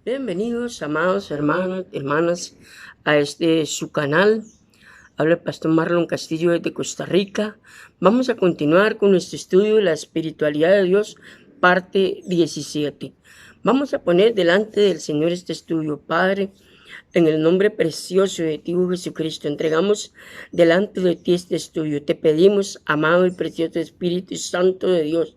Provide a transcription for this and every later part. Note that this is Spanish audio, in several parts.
Bienvenidos, amados hermanos, hermanas, a su canal. Habla el pastor Marlon Castillo desde Costa Rica. Vamos a continuar con nuestro estudio de la espiritualidad de Dios, parte 17. Vamos a poner delante del Señor este estudio. Padre, en el nombre precioso de ti, Jesucristo, entregamos delante de ti este estudio. Te pedimos, amado y precioso Espíritu Santo de Dios,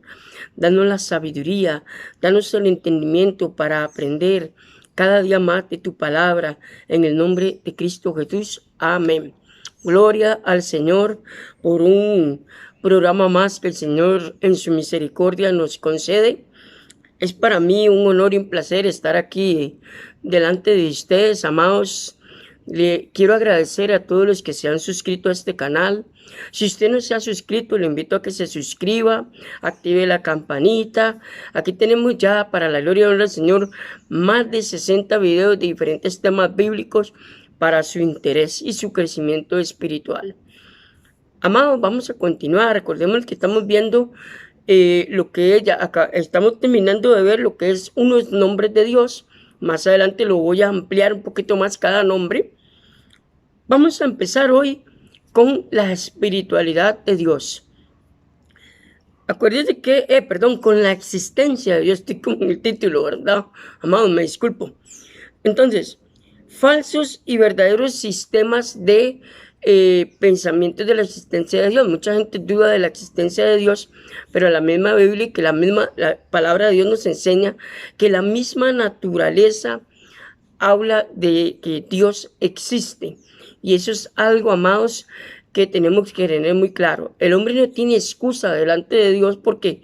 danos la sabiduría, danos el entendimiento para aprender cada día más de tu palabra, en el nombre de Cristo Jesús. Amén. Gloria al Señor por un programa más que el Señor en su misericordia nos concede. Es para mí un honor y un placer estar aquí delante de ustedes, amados. Le quiero agradecer a todos los que se han suscrito a este canal. Si usted no se ha suscrito, le invito a que se suscriba, active la campanita. Aquí tenemos ya, para la gloria y honra del Señor, más de 60 videos de diferentes temas bíblicos para su interés y su crecimiento espiritual. Amados, vamos a continuar. Recordemos que estamos viendo lo que acá estamos terminando de ver lo que es unos nombres de Dios. Más adelante lo voy a ampliar un poquito más cada nombre. Vamos a empezar hoy con la espiritualidad de Dios. Acuérdense que, con la existencia de Dios, estoy con el título, ¿verdad? Amados, me disculpo. Entonces, falsos y verdaderos sistemas de pensamientos de la existencia de Dios. Mucha gente duda de la existencia de Dios, pero la misma Biblia y la palabra de Dios nos enseña que la misma naturaleza habla de que Dios existe. Y eso es algo, amados, que tenemos que tener muy claro. El hombre no tiene excusa delante de Dios porque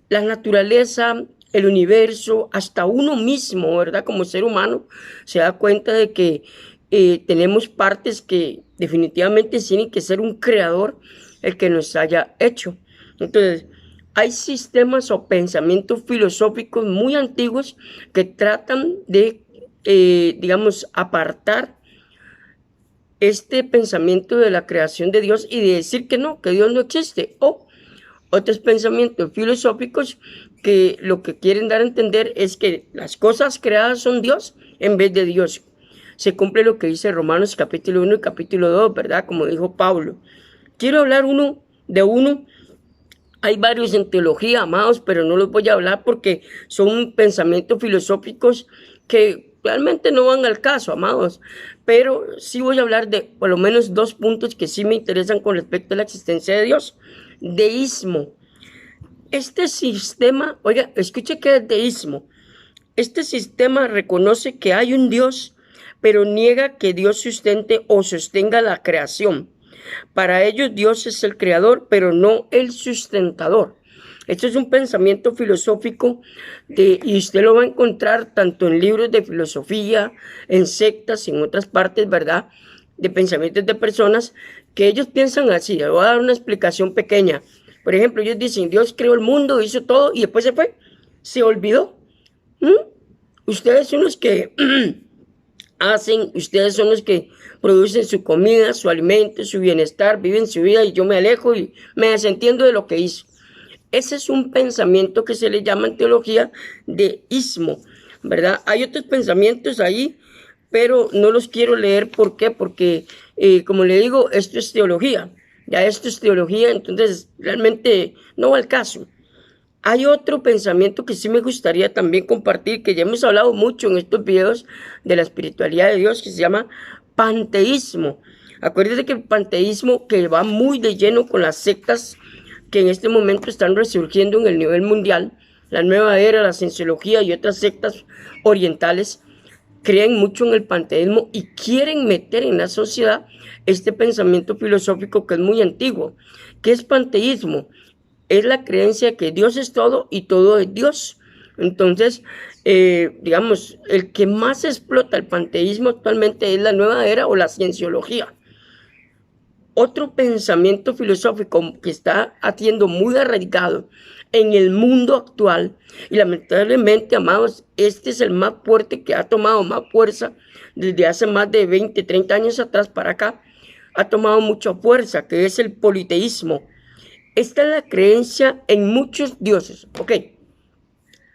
la naturaleza, el universo, hasta uno mismo, ¿verdad? Como ser humano, se da cuenta de que tenemos partes que definitivamente tienen que ser un creador el que nos haya hecho. Entonces, hay sistemas o pensamientos filosóficos muy antiguos que tratan de, apartar este pensamiento de la creación de Dios y de decir que no, que Dios no existe. O otros pensamientos filosóficos que lo que quieren dar a entender es que las cosas creadas son Dios en vez de Dios. Se cumple lo que dice Romanos capítulo 1 y capítulo 2, ¿verdad? Como dijo Pablo. Quiero hablar uno. Hay varios en teología, amados, pero no los voy a hablar porque son pensamientos filosóficos que realmente no van al caso, amados. Pero sí voy a hablar de por lo menos dos puntos que sí me interesan con respecto a la existencia de Dios. Deísmo. Este sistema, oiga, escuche qué es deísmo. Este sistema reconoce que hay un Dios, pero niega que Dios sustente o sostenga la creación. Para ellos Dios es el creador, pero no el sustentador. Esto es un pensamiento filosófico y usted lo va a encontrar tanto en libros de filosofía, en sectas, en otras partes, ¿verdad? De pensamientos de personas que ellos piensan así. Le voy a dar una explicación pequeña. Por ejemplo, ellos dicen, Dios creó el mundo, hizo todo y después se fue. Se olvidó. Ustedes son los que ustedes son los que producen su comida, su alimento, su bienestar, viven su vida y yo me alejo y me desentiendo de lo que hizo. Ese es un pensamiento que se le llama en teología deísmo, ¿verdad? Hay otros pensamientos ahí, pero no los quiero leer. ¿Por qué? Porque, como le digo, esto es teología. Ya esto es teología, entonces realmente no va al caso. Hay otro pensamiento que sí me gustaría también compartir, que ya hemos hablado mucho en estos videos de la espiritualidad de Dios, que se llama panteísmo. Acuérdense que el panteísmo, que va muy de lleno con las sectas que en este momento están resurgiendo en el nivel mundial, la nueva era, la cienciología y otras sectas orientales, creen mucho en el panteísmo y quieren meter en la sociedad este pensamiento filosófico que es muy antiguo. ¿Qué es panteísmo? Es la creencia que Dios es todo y todo es Dios. Entonces, el que más explota el panteísmo actualmente es la nueva era o la cienciología. Otro pensamiento filosófico que está haciendo muy arraigado en el mundo actual, y lamentablemente, amados, este es el más fuerte, que ha tomado más fuerza desde hace más de 20, 30 años atrás para acá, ha tomado mucha fuerza, que es el politeísmo. Esta es la creencia en muchos dioses. Ok,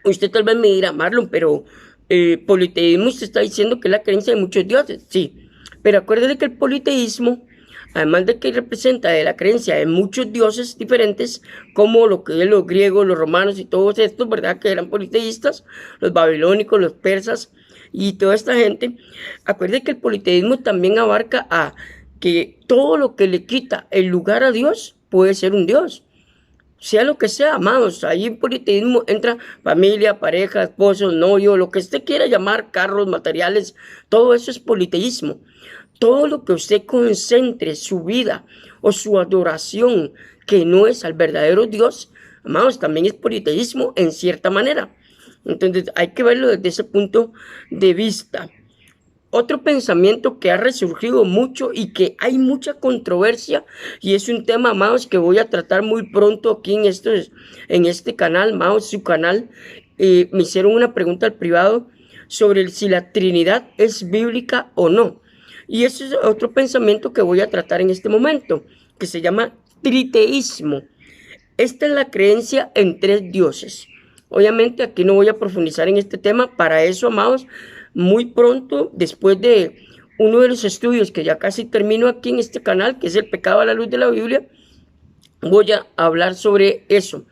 usted tal vez me dirá, Marlon, pero politeísmo se está diciendo que es la creencia de muchos dioses, sí, pero acuérdate que el politeísmo, además de que representa de la creencia de muchos dioses diferentes, como lo que es los griegos, los romanos y todos estos, ¿verdad? Que eran politeístas, los babilónicos, los persas y toda esta gente. Acuérdate que el politeísmo también abarca a que todo lo que le quita el lugar a Dios puede ser un dios. Sea lo que sea, amados, ahí en politeísmo entra familia, pareja, esposo, novio, lo que usted quiera llamar, carros, materiales, todo eso es politeísmo. Todo lo que usted concentre su vida o su adoración que no es al verdadero Dios, amados, también es politeísmo en cierta manera. Entonces hay que verlo desde ese punto de vista. Otro pensamiento que ha resurgido mucho y que hay mucha controversia, y es un tema, amados, que voy a tratar muy pronto aquí en este canal, amados, su canal. Me hicieron una pregunta al privado sobre si la Trinidad es bíblica o no. Y ese es otro pensamiento que voy a tratar en este momento, que se llama triteísmo. Esta es la creencia en tres dioses. Obviamente aquí no voy a profundizar en este tema. Para eso, amados, muy pronto, después de uno de los estudios que ya casi termino aquí en este canal, que es el pecado a la luz de la Biblia, voy a hablar sobre eso.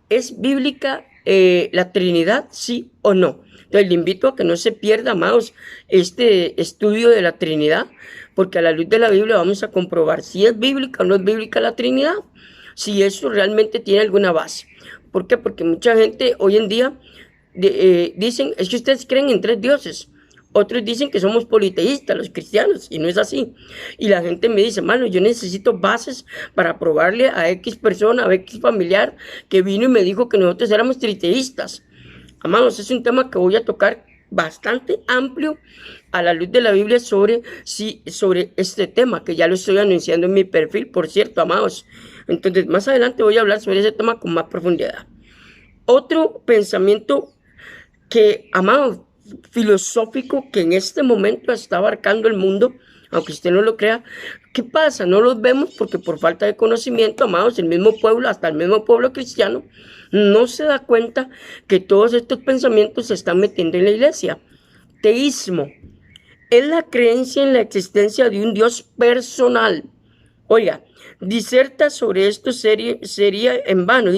¿Es bíblica la Trinidad, sí o no? Entonces le invito a que no se pierda, amados, este estudio de la Trinidad, porque a la luz de la Biblia vamos a comprobar si es bíblica o no es bíblica la Trinidad, si eso realmente tiene alguna base. ¿Por qué? Porque mucha gente hoy en día dicen, es que ustedes creen en tres dioses. Otros dicen que somos politeístas, los cristianos, y no es así. Y la gente me dice, mano, yo necesito bases para probarle a X persona, a X familiar, que vino y me dijo que nosotros éramos triteístas. Amados, es un tema que voy a tocar bastante amplio a la luz de la Biblia sobre este tema, que ya lo estoy anunciando en mi perfil, por cierto, amados. Entonces, más adelante voy a hablar sobre ese tema con más profundidad. Otro pensamiento que, amados, filosófico que en este momento está abarcando el mundo, aunque usted no lo crea. ¿Qué pasa? No los vemos porque por falta de conocimiento, amados, el mismo pueblo, hasta el mismo pueblo cristiano, no se da cuenta que todos estos pensamientos se están metiendo en la iglesia. Teísmo es la creencia en la existencia de un Dios personal. Oiga, disertar sobre esto sería en vano,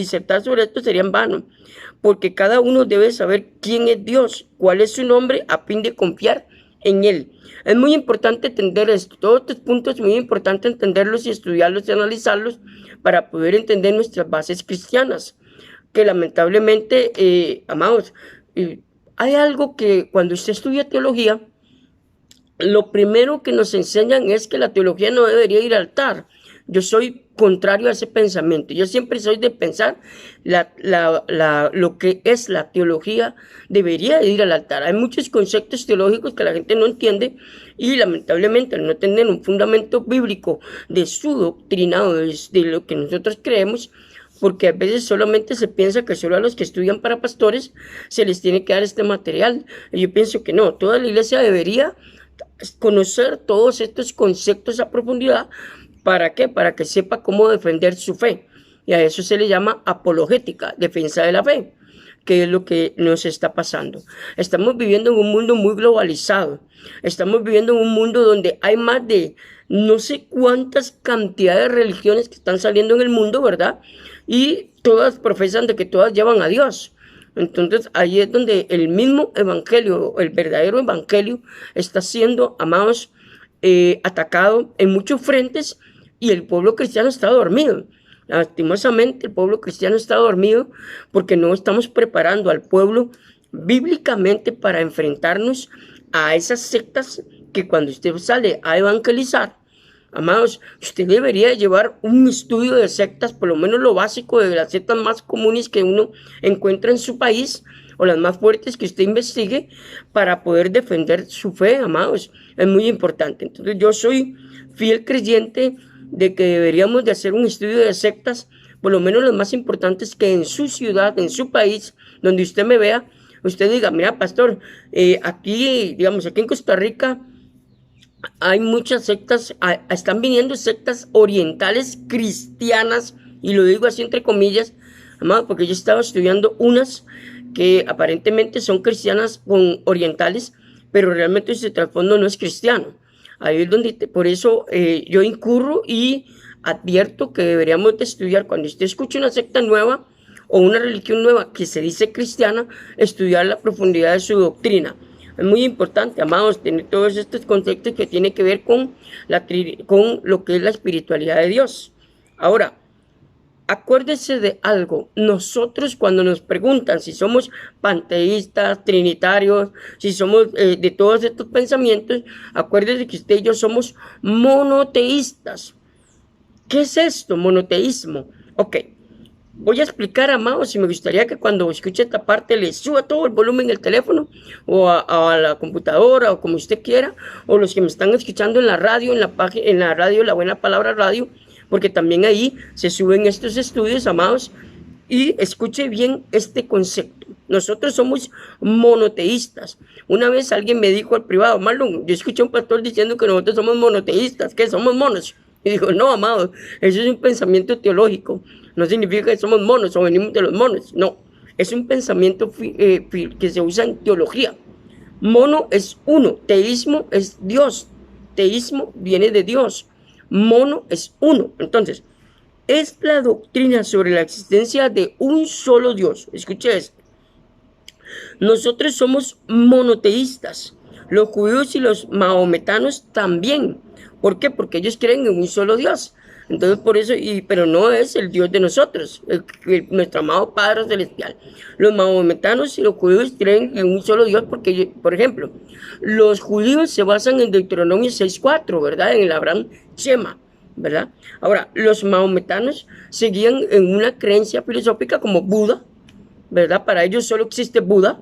porque cada uno debe saber quién es Dios, cuál es su nombre, a fin de confiar en Él. Es muy importante entender esto. Todos estos puntos es muy importante entenderlos y estudiarlos y analizarlos para poder entender nuestras bases cristianas. Que lamentablemente, amados, hay algo que cuando usted estudia teología, lo primero que nos enseñan es que la teología no debería ir al altar. Yo soy contrario a ese pensamiento. Yo siempre soy de pensar lo que es la teología debería ir al altar. Hay muchos conceptos teológicos que la gente no entiende y lamentablemente al no tener un fundamento bíblico de su doctrina o de lo que nosotros creemos, porque a veces solamente se piensa que solo a los que estudian para pastores se les tiene que dar este material. Y yo pienso que no, toda la iglesia debería conocer todos estos conceptos a profundidad. ¿Para qué? Para que sepa cómo defender su fe. Y a eso se le llama apologética, defensa de la fe, que es lo que nos está pasando. Estamos viviendo en un mundo muy globalizado. Estamos viviendo en un mundo donde hay más de no sé cuántas cantidades de religiones que están saliendo en el mundo, ¿verdad? Y todas profesan de que todas llevan a Dios. Entonces ahí es donde el mismo evangelio, el verdadero evangelio, está siendo, amados, atacado en muchos frentes y el pueblo cristiano está dormido. Lastimosamente el pueblo cristiano está dormido porque no estamos preparando al pueblo bíblicamente para enfrentarnos a esas sectas que cuando usted sale a evangelizar, amados, usted debería llevar un estudio de sectas, por lo menos lo básico de las sectas más comunes que uno encuentra en su país o las más fuertes que usted investigue para poder defender su fe, amados. Es muy importante. Entonces yo soy fiel creyente de que deberíamos de hacer un estudio de sectas, por lo menos las más importantes que en su ciudad, en su país, donde usted me vea, usted diga, mira, pastor, aquí, digamos, aquí en Costa Rica hay muchas sectas, están viniendo sectas orientales cristianas, y lo digo así entre comillas, amado, porque yo estaba estudiando unas que aparentemente son cristianas con orientales, pero realmente ese trasfondo no es cristiano. Ahí es donde, por eso yo incurro y advierto que deberíamos de estudiar, cuando usted escuche una secta nueva o una religión nueva que se dice cristiana, estudiar la profundidad de su doctrina. Es muy importante, amados, tener todos estos conceptos que tienen que ver con lo que es la espiritualidad de Dios. Ahora, acuérdese de algo. Nosotros, cuando nos preguntan si somos panteístas, trinitarios, si somos de todos estos pensamientos, acuérdese que usted y yo somos monoteístas. ¿Qué es esto, monoteísmo? Ok, voy a explicar, amados, y me gustaría que cuando escuche esta parte le suba todo el volumen del teléfono o a la computadora o como usted quiera, o los que me están escuchando en la radio, en la radio, la Buena Palabra Radio, porque también ahí se suben estos estudios, amados, y escuche bien este concepto. Nosotros somos monoteístas. Una vez alguien me dijo al privado, Marlon, yo escuché a un pastor diciendo que nosotros somos monoteístas, que somos monos. Y dijo, no, amado, eso es un pensamiento teológico. No significa que somos monos o venimos de los monos. No, es un pensamiento que se usa en teología. Mono es uno, teísmo es Dios. Teísmo viene de Dios. Mono es uno. Entonces, es la doctrina sobre la existencia de un solo Dios. Escuche esto. Nosotros somos monoteístas. Los judíos y los mahometanos también. ¿Por qué? Porque ellos creen en un solo Dios. Entonces, por eso, pero no es el Dios de nosotros, nuestro amado Padre Celestial. Los mahometanos y los judíos creen en un solo Dios porque, por ejemplo, los judíos se basan en Deuteronomio 6:4, ¿verdad? En el Abraham Shema, ¿verdad? Ahora, los mahometanos seguían en una creencia filosófica como Buda, ¿verdad? Para ellos solo existe Buda,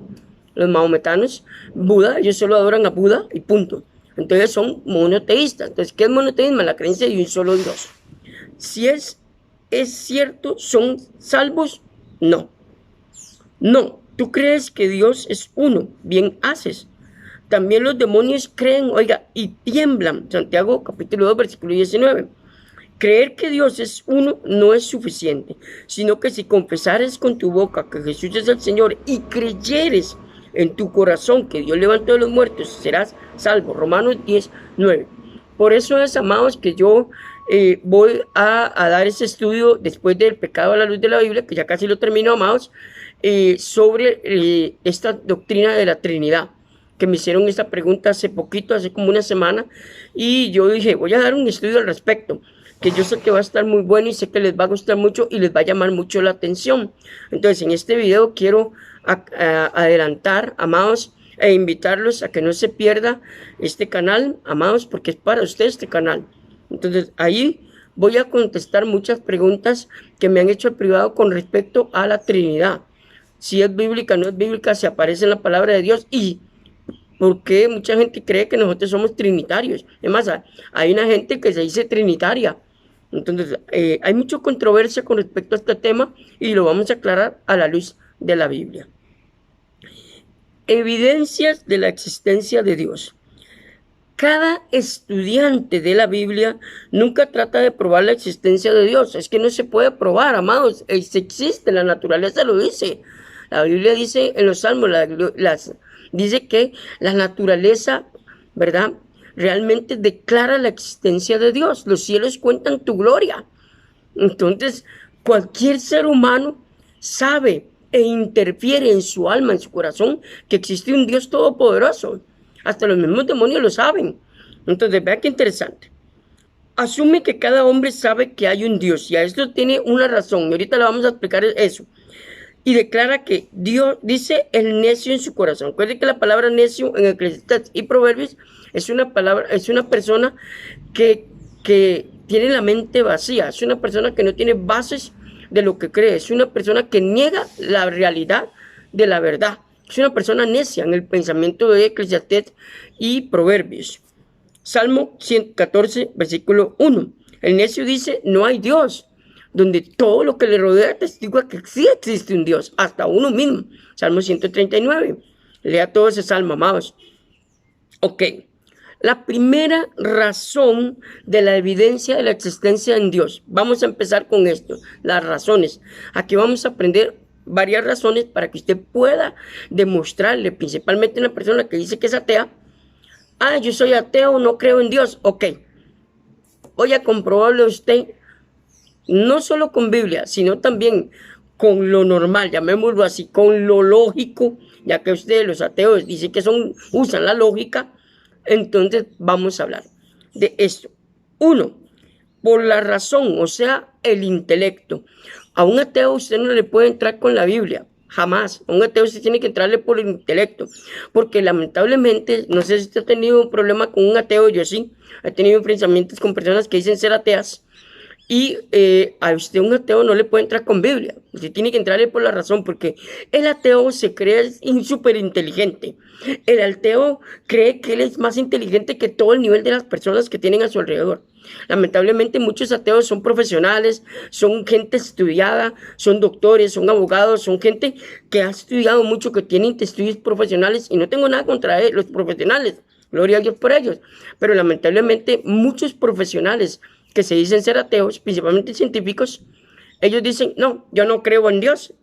los mahometanos, Buda, ellos solo adoran a Buda y punto. Entonces son monoteístas. Entonces, ¿qué es monoteísmo? La creencia de un solo Dios. Si es cierto, ¿son salvos? No. No. Tú crees que Dios es uno. Bien haces. También los demonios creen, oiga, y tiemblan. Santiago capítulo 2, versículo 19. Creer que Dios es uno no es suficiente, sino que si confesares con tu boca que Jesús es el Señor y creyeres en tu corazón que Dios levantó de los muertos, serás salvo. Romanos 10:9. Por eso es, amados, que yo voy a dar ese estudio después del pecado a la luz de la Biblia, que ya casi lo termino, amados, sobre esta doctrina de la Trinidad, que me hicieron esta pregunta hace poquito, hace como una semana, y yo dije, voy a dar un estudio al respecto, que yo sé que va a estar muy bueno y sé que les va a gustar mucho y les va a llamar mucho la atención. Entonces, en este video quiero adelantar, amados, e invitarlos a que no se pierda este canal, amados, porque es para ustedes este canal. Entonces, ahí voy a contestar muchas preguntas que me han hecho al privado con respecto a la Trinidad. Si es bíblica, no es bíblica, si aparece en la palabra de Dios y por qué mucha gente cree que nosotros somos trinitarios. Es más, hay una gente que se dice trinitaria. Entonces, hay mucha controversia con respecto a este tema y lo vamos a aclarar a la luz de la Biblia. Evidencias de la existencia de Dios. Cada estudiante de la Biblia nunca trata de probar la existencia de Dios. Es que no se puede probar, amados. Existe, la naturaleza lo dice. La Biblia dice en los Salmos, dice que la naturaleza, ¿verdad?, realmente declara la existencia de Dios. Los cielos cuentan tu gloria. Entonces, cualquier ser humano sabe e interfiere en su alma, en su corazón, que existe un Dios todopoderoso. Hasta los mismos demonios lo saben. Entonces, vean qué interesante. Asume que cada hombre sabe que hay un Dios, y a esto tiene una razón, y ahorita le vamos a explicar eso. Y declara que Dios, dice el necio en su corazón. Recuerden que la palabra necio en Eclesiastés y Proverbios es una persona que tiene la mente vacía, es una persona que no tiene bases de lo que cree, es una persona que niega la realidad de la verdad, es una persona necia en el pensamiento de Eclesiastés y Proverbios. Salmo 114, versículo 1. El necio dice, no hay Dios, donde todo lo que le rodea testigua que sí existe un Dios, hasta uno mismo. Salmo 139. Lea todo ese salmo, amados. Ok. La primera razón de la evidencia de la existencia en Dios. Vamos a empezar con esto, las razones. Aquí vamos a aprender varias razones para que usted pueda demostrarle, principalmente a una persona que dice que es atea, yo soy ateo, no creo en Dios. Ok, voy a comprobarle a usted, no solo con Biblia, sino también con lo normal, llamémoslo así, con lo lógico, ya que ustedes los ateos dicen que usan la lógica. Entonces vamos a hablar de esto. Uno, por la razón, o sea, el intelecto. A un ateo usted no le puede entrar con la Biblia, jamás. A un ateo usted tiene que entrarle por el intelecto, porque lamentablemente, no sé si usted ha tenido un problema con un ateo, yo sí, he tenido enfrentamientos con personas que dicen ser ateas, y a usted un ateo no le puede entrar con Biblia. Usted tiene que entrarle por la razón, porque el ateo se cree súper inteligente. El ateo cree que él es más inteligente que todo el nivel de las personas que tienen a su alrededor. Lamentablemente muchos ateos son profesionales, son gente estudiada, son doctores, son abogados, son gente que ha estudiado mucho, que tienen estudios profesionales, y no tengo nada contra los profesionales, gloria a Dios por ellos, pero lamentablemente muchos profesionales que se dicen ser ateos, principalmente científicos, ellos dicen, no, yo no creo en Dios,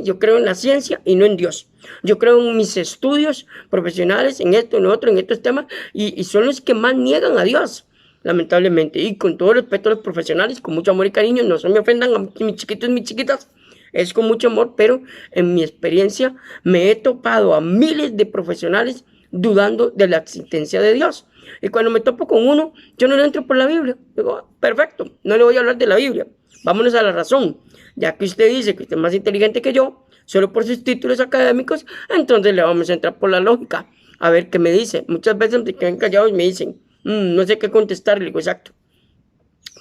yo creo en la ciencia y no en Dios. Yo creo en mis estudios profesionales, en esto, en lo otro, en estos temas, y son los que más niegan a Dios, lamentablemente. Y con todo respeto a los profesionales, con mucho amor y cariño, no se me ofendan a mis chiquitos y mis chiquitas, es con mucho amor, pero en mi experiencia me he topado a miles de profesionales dudando de la existencia de Dios. Y cuando me topo con uno, yo no le entro por la Biblia. Digo, perfecto, no le voy a hablar de la Biblia. Vámonos a la razón. Ya que usted dice que usted es más inteligente que yo, solo por sus títulos académicos, entonces le vamos a entrar por la lógica. A ver qué me dice. Muchas veces me quedan callados y me dicen, no sé qué contestar. Le digo, exacto.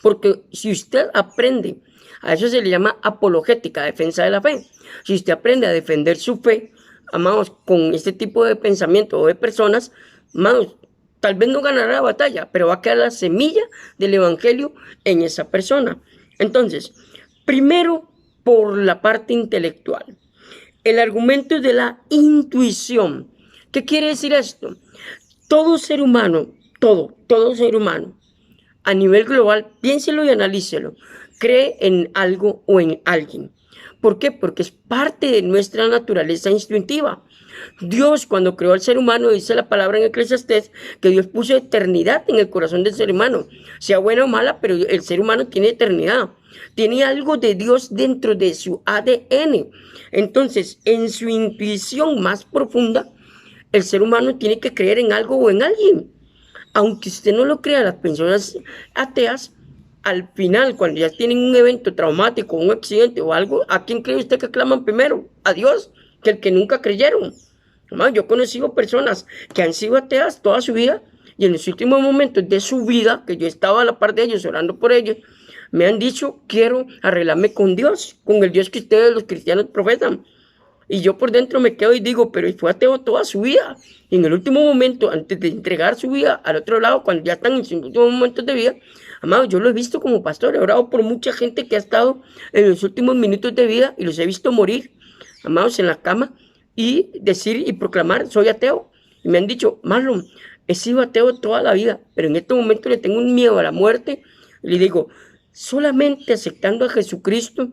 Porque si usted aprende, a eso se le llama apologética, defensa de la fe. Si usted aprende a defender su fe, amados, con este tipo de pensamiento o de personas, amados, tal vez no ganará la batalla, pero va a quedar la semilla del evangelio en esa persona. Entonces, primero, por la parte intelectual. El argumento de la intuición. ¿Qué quiere decir esto? Todo ser humano, todo ser humano, a nivel global, piénselo y analícelo, cree en algo o en alguien. ¿Por qué? Porque es parte de nuestra naturaleza instintiva. Dios, cuando creó al ser humano, dice la palabra en Eclesiastés, que Dios puso eternidad en el corazón del ser humano, sea buena o mala, pero el ser humano tiene eternidad, tiene algo de Dios dentro de su ADN. Entonces, en su intuición más profunda, el ser humano tiene que creer en algo o en alguien. Aunque usted no lo crea, las personas ateas, al final, cuando ya tienen un evento traumático, un accidente o algo, ¿a quién cree usted que claman primero? A Dios, que el que nunca creyeron. Yo he conocido personas que han sido ateas toda su vida, y en los últimos momentos de su vida, que yo estaba a la par de ellos, orando por ellos, me han dicho, quiero arreglarme con Dios, con el Dios que ustedes los cristianos profesan. Y yo por dentro me quedo y digo, pero fue ateo toda su vida. Y en el último momento, antes de entregar su vida al otro lado, cuando ya están en sus últimos momentos de vida, amado, yo lo he visto como pastor, he orado por mucha gente que ha estado en los últimos minutos de vida y los he visto morir, amados, en la cama, y decir y proclamar, soy ateo. Y me han dicho, Marlon, he sido ateo toda la vida, pero en este momento le tengo un miedo a la muerte. Y le digo, solamente aceptando a Jesucristo,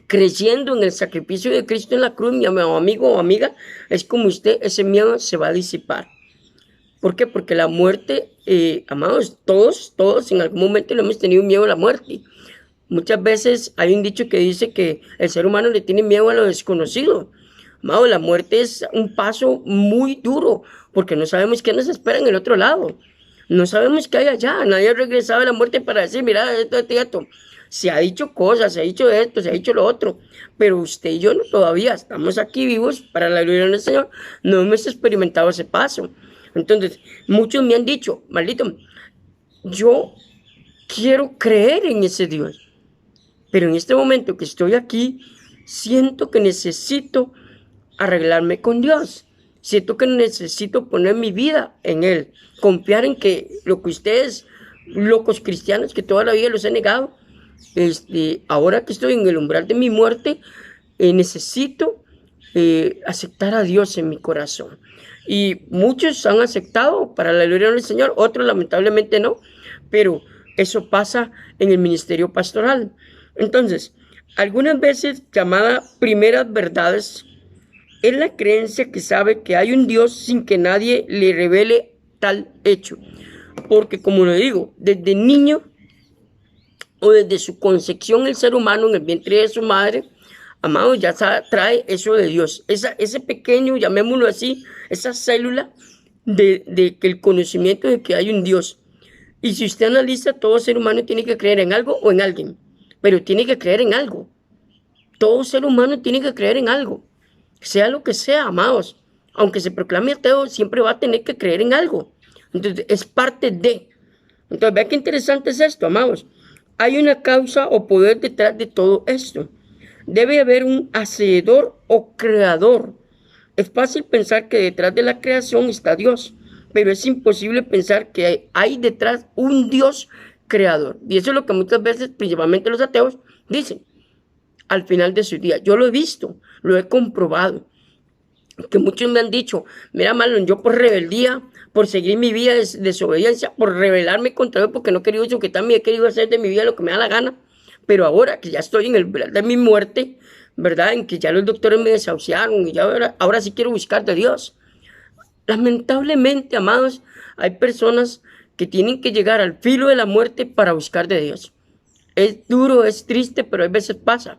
creyendo en el sacrificio de Cristo en la cruz, mi amigo o amiga, es como usted, ese miedo se va a disipar. ¿Por qué? Porque la muerte, amados, todos en algún momento le hemos tenido miedo a la muerte. Muchas veces hay un dicho que dice que el ser humano le tiene miedo a lo desconocido. Amado, la muerte es un paso muy duro, porque no sabemos qué nos espera en el otro lado. No sabemos qué hay allá. Nadie ha regresado a la muerte para decir, mira, esto. Se ha dicho cosas, se ha dicho esto, se ha dicho lo otro, pero usted y yo no, todavía estamos aquí vivos para la gloria del Señor, no hemos experimentado ese paso. Entonces, muchos me han dicho, maldito, yo quiero creer en ese Dios, pero en este momento que estoy aquí, siento que necesito arreglarme con Dios, siento que necesito poner mi vida en Él, confiar en que lo que ustedes, locos cristianos, que toda la vida los he negado, ahora que estoy en el umbral de mi muerte, necesito aceptar a Dios en mi corazón. Y muchos han aceptado para la gloria del Señor, otros lamentablemente no, pero eso pasa en el ministerio pastoral. Entonces, algunas veces llamada primeras verdades, es la creencia que sabe que hay un Dios sin que nadie le revele tal hecho. Porque como lo digo, desde niño o desde su concepción el ser humano en el vientre de su madre, amado, ya trae eso de Dios. Ese pequeño, llamémoslo así, esa célula de que el conocimiento de que hay un Dios. Y si usted analiza, todo ser humano tiene que creer en algo o en alguien, pero tiene que creer en algo. Todo ser humano tiene que creer en algo, sea lo que sea, amados. Aunque se proclame ateo, siempre va a tener que creer en algo. Entonces, es parte de. Entonces, vea qué interesante es esto, amados. Hay una causa o poder detrás de todo esto. Debe haber un hacedor o creador. Es fácil pensar que detrás de la creación está Dios, pero es imposible pensar que hay detrás un Dios creador. Y eso es lo que muchas veces, principalmente los ateos, dicen al final de su día. Yo lo he visto, lo he comprobado. Que muchos me han dicho, mira Marlon, yo por rebeldía, por seguir mi vida de desobediencia, por rebelarme contra Dios, porque no he querido sujetarme, he querido hacer de mi vida lo que me da la gana, pero ahora que ya estoy en el umbral de mi muerte, ¿verdad? En que ya los doctores me desahuciaron y ya ahora sí quiero buscar de Dios. Lamentablemente, amados, hay personas que tienen que llegar al filo de la muerte para buscar de Dios. Es duro, es triste, pero a veces pasa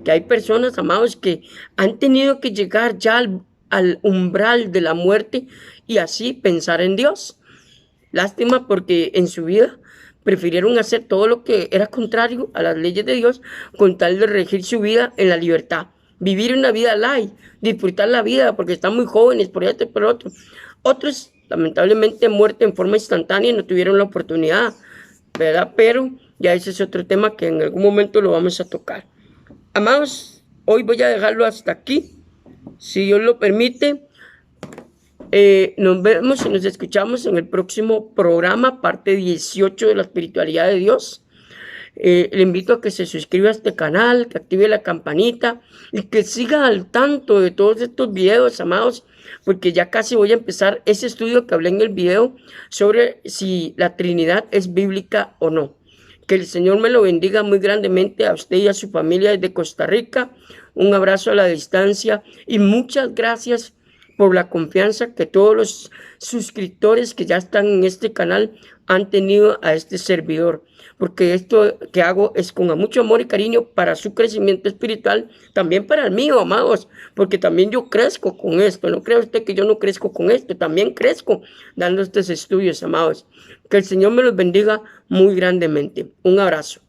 que hay personas, amados, que han tenido que llegar ya al umbral de la muerte y así pensar en Dios. Lástima porque en su vida prefirieron hacer todo lo que era contrario a las leyes de Dios con tal de regir su vida en la libertad. Vivir una vida light, disfrutar la vida porque están muy jóvenes, por esto y por otro. Otros, lamentablemente, muertos en forma instantánea y no tuvieron la oportunidad, ¿verdad? Pero ya ese es otro tema que en algún momento lo vamos a tocar. Amados, hoy voy a dejarlo hasta aquí. Si Dios lo permite, nos vemos y nos escuchamos en el próximo programa, parte 18 de la espiritualidad de Dios. Le invito a que se suscriba a este canal, que active la campanita y que siga al tanto de todos estos videos, amados, porque ya casi voy a empezar ese estudio que hablé en el video sobre si la Trinidad es bíblica o no. Que el Señor me lo bendiga muy grandemente a usted y a su familia desde Costa Rica. Un abrazo a la distancia y muchas gracias por la confianza que todos los suscriptores que ya están en este canal han tenido a este servidor. Porque esto que hago es con mucho amor y cariño para su crecimiento espiritual, también para el mío, amados, porque también yo crezco con esto. No crea usted que yo no crezco con esto, también crezco dando estos estudios, amados. Que el Señor me los bendiga muy grandemente. Un abrazo.